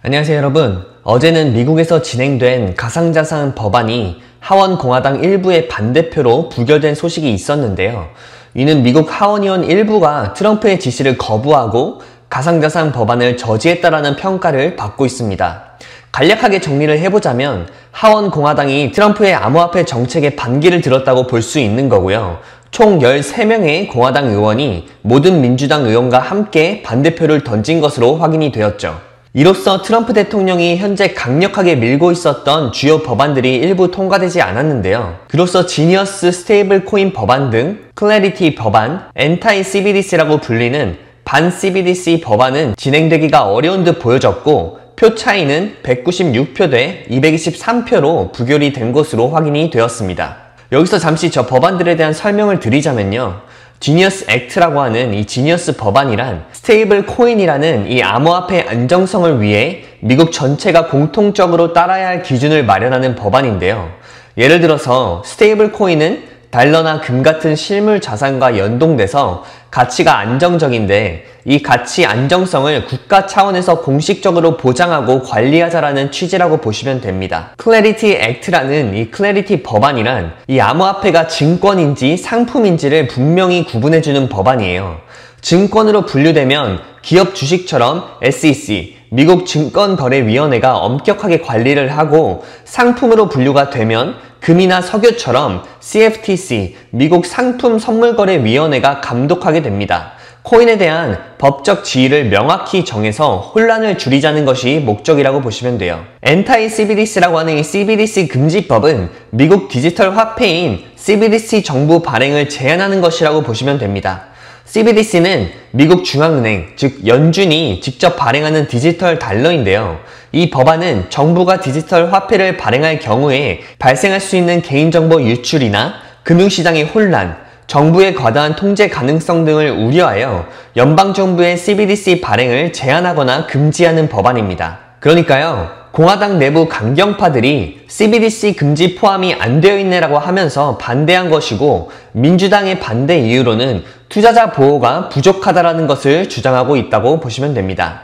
안녕하세요 여러분. 어제는 미국에서 진행된 가상자산 법안이 하원 공화당 일부의 반대표로 부결된 소식이 있었는데요. 이는 미국 하원의원 일부가 트럼프의 지시를 거부하고 가상자산 법안을 저지했다라는 평가를 받고 있습니다. 간략하게 정리를 해보자면 하원 공화당이 트럼프의 암호화폐 정책에 반기를 들었다고 볼 수 있는 거고요. 총 13명의 공화당 의원이 모든 민주당 의원과 함께 반대표를 던진 것으로 확인이 되었죠. 이로써 트럼프 대통령이 현재 강력하게 밀고 있었던 주요 법안들이 일부 통과되지 않았는데요. 그로써 지니어스 스테이블 코인 법안 등 클래리티 법안, 엔타이 CBDC라고 불리는 반 CBDC 법안은 진행되기가 어려운 듯 보여졌고 표 차이는 196표 대 223표로 부결이 된 것으로 확인이 되었습니다. 여기서 잠시 저 법안들에 대한 설명을 드리자면요. 지니어스 액트라고 하는 이 지니어스 법안이란 스테이블 코인이라는 이 암호화폐 안정성을 위해 미국 전체가 공통적으로 따라야 할 기준을 마련하는 법안인데요. 예를 들어서 스테이블 코인은 달러나 금 같은 실물 자산과 연동돼서 가치가 안정적인데 이 가치 안정성을 국가 차원에서 공식적으로 보장하고 관리하자라는 취지라고 보시면 됩니다. 클래리티 액트라는 이 클래리티 법안이란 이 암호화폐가 증권인지 상품인지를 분명히 구분해주는 법안이에요. 증권으로 분류되면 기업 주식처럼 SEC, 미국 증권거래위원회가 엄격하게 관리를 하고 상품으로 분류가 되면 금이나 석유처럼 CFTC, 미국 상품선물거래위원회가 감독하게 됩니다. 코인에 대한 법적 지위를 명확히 정해서 혼란을 줄이자는 것이 목적이라고 보시면 돼요. 엔타이 CBDC라고 하는 이 CBDC 금지법은 미국 디지털 화폐인 CBDC 정부 발행을 제한하는 것이라고 보시면 됩니다. CBDC는 미국 중앙은행, 즉 연준이 직접 발행하는 디지털 달러인데요. 이 법안은 정부가 디지털 화폐를 발행할 경우에 발생할 수 있는 개인정보 유출이나 금융시장의 혼란, 정부의 과다한 통제 가능성 등을 우려하여 연방정부의 CBDC 발행을 제한하거나 금지하는 법안입니다. 그러니까요, 공화당 내부 강경파들이 CBDC 금지 포함이 안 되어 있네라고 하면서 반대한 것이고 민주당의 반대 이유로는 투자자 보호가 부족하다라는 것을 주장하고 있다고 보시면 됩니다.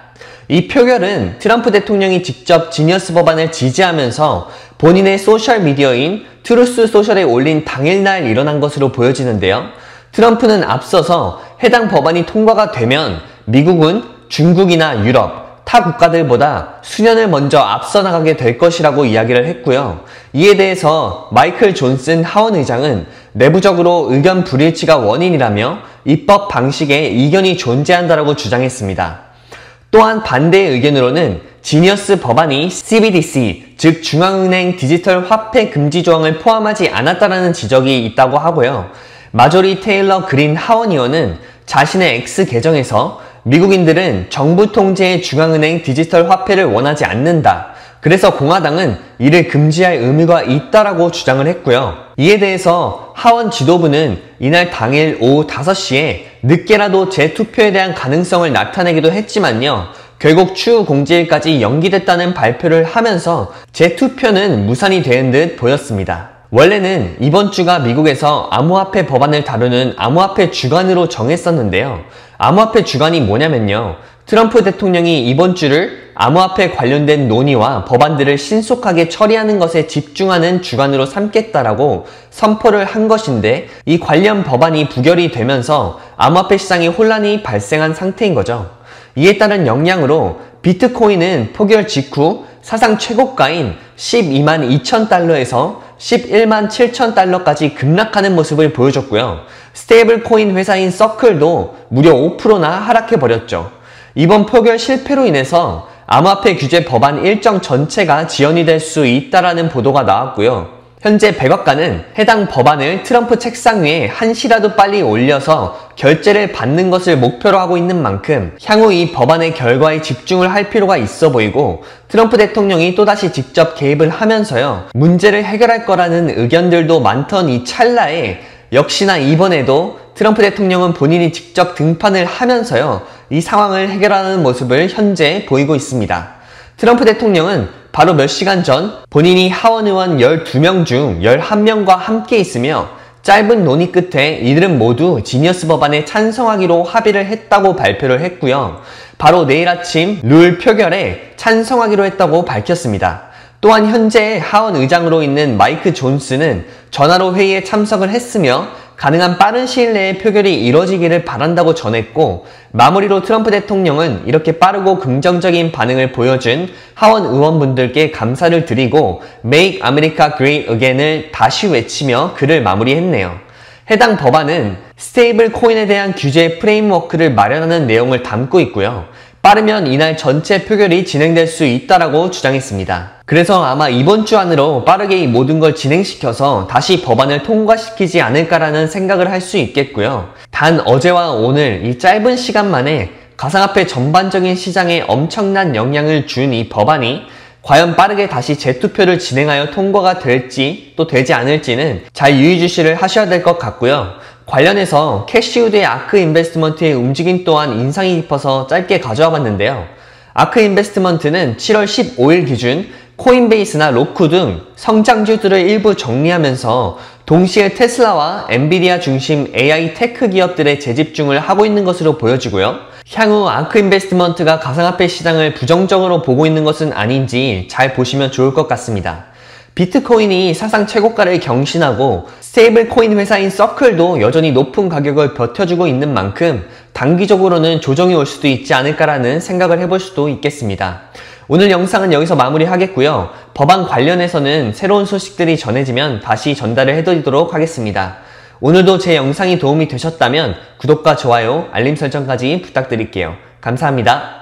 이 표결은 트럼프 대통령이 직접 지니어스 법안을 지지하면서 본인의 소셜미디어인 트루스 소셜에 올린 당일날 일어난 것으로 보여지는데요. 트럼프는 앞서서 해당 법안이 통과가 되면 미국은 중국이나 유럽, 타 국가들보다 수년을 먼저 앞서 나가게 될 것이라고 이야기를 했고요. 이에 대해서 마이클 존슨 하원 의장은 내부적으로 의견 불일치가 원인이라며 입법 방식에 이견이 존재한다라고 주장했습니다. 또한 반대의 의견으로는 지니어스 법안이 CBDC, 즉 중앙은행 디지털 화폐 금지 조항을 포함하지 않았다는 지적이 있다고 하고요. 마조리 테일러 그린 하원 의원은 자신의 X 계정에서 미국인들은 정부 통제의 중앙은행 디지털 화폐를 원하지 않는다. 그래서 공화당은 이를 금지할 의무가 있다라고 주장을 했고요. 이에 대해서 하원 지도부는 이날 당일 오후 5시에 늦게라도 재투표에 대한 가능성을 나타내기도 했지만요. 결국 추후 공지일까지 연기됐다는 발표를 하면서 재투표는 무산이 된 듯 보였습니다. 원래는 이번 주가 미국에서 암호화폐 법안을 다루는 암호화폐 주간으로 정했었는데요. 암호화폐 주간이 뭐냐면요. 트럼프 대통령이 이번 주를 암호화폐 관련된 논의와 법안들을 신속하게 처리하는 것에 집중하는 주간으로 삼겠다라고 선포를 한 것인데 이 관련 법안이 부결이 되면서 암호화폐 시장에 혼란이 발생한 상태인 거죠. 이에 따른 영향으로 비트코인은 포결 직후 사상 최고가인 12만 2천 달러에서 11만 7천 달러까지 급락하는 모습을 보여줬고요. 스테이블 코인 회사인 서클도 무려 5%나 하락해버렸죠. 이번 표결 실패로 인해서 암호화폐 규제 법안 일정 전체가 지연이 될 수 있다라는 보도가 나왔고요. 현재 백악관은 해당 법안을 트럼프 책상 위에 한시라도 빨리 올려서 결재를 받는 것을 목표로 하고 있는 만큼 향후 이 법안의 결과에 집중을 할 필요가 있어 보이고 트럼프 대통령이 또다시 직접 개입을 하면서요. 문제를 해결할 거라는 의견들도 많던 이 찰나에 역시나 이번에도 트럼프 대통령은 본인이 직접 등판을 하면서요. 이 상황을 해결하는 모습을 현재 보이고 있습니다. 트럼프 대통령은 바로 몇 시간 전 본인이 하원 의원 12명 중 11명과 함께 있으며 짧은 논의 끝에 이들은 모두 지니어스 법안에 찬성하기로 합의를 했다고 발표를 했고요. 바로 내일 아침 룰 표결에 찬성하기로 했다고 밝혔습니다. 또한 현재 하원 의장으로 있는 마이크 존스는 전화로 회의에 참석을 했으며 가능한 빠른 시일 내에 표결이 이뤄지기를 바란다고 전했고, 마무리로 트럼프 대통령은 이렇게 빠르고 긍정적인 반응을 보여준 하원 의원분들께 감사를 드리고 Make America Great Again을 다시 외치며 글을 마무리했네요. 해당 법안은 스테이블 코인에 대한 규제 프레임워크를 마련하는 내용을 담고 있고요. 빠르면 이날 전체 표결이 진행될 수 있다라고 주장했습니다. 그래서 아마 이번 주 안으로 빠르게 이 모든 걸 진행시켜서 다시 법안을 통과시키지 않을까라는 생각을 할 수 있겠고요. 단 어제와 오늘 이 짧은 시간 만에 가상화폐 전반적인 시장에 엄청난 영향을 준 이 법안이 과연 빠르게 다시 재투표를 진행하여 통과가 될지 또 되지 않을지는 잘 유의주시를 하셔야 될 것 같고요. 관련해서 캐시우드의 아크 인베스트먼트의 움직임 또한 인상이 깊어서 짧게 가져와 봤는데요. 아크 인베스트먼트는 7월 15일 기준 코인베이스나 로쿠 등 성장주들을 일부 정리하면서 동시에 테슬라와 엔비디아 중심 AI 테크 기업들의 재집중을 하고 있는 것으로 보여지고요. 향후 아크 인베스트먼트가 가상화폐 시장을 부정적으로 보고 있는 것은 아닌지 잘 보시면 좋을 것 같습니다. 비트코인이 사상 최고가를 경신하고 스테이블 코인 회사인 서클도 여전히 높은 가격을 버텨주고 있는 만큼 단기적으로는 조정이 올 수도 있지 않을까라는 생각을 해볼 수도 있겠습니다. 오늘 영상은 여기서 마무리하겠고요. 법안 관련해서는 새로운 소식들이 전해지면 다시 전달을 해드리도록 하겠습니다. 오늘도 제 영상이 도움이 되셨다면 구독과 좋아요, 알림 설정까지 부탁드릴게요. 감사합니다.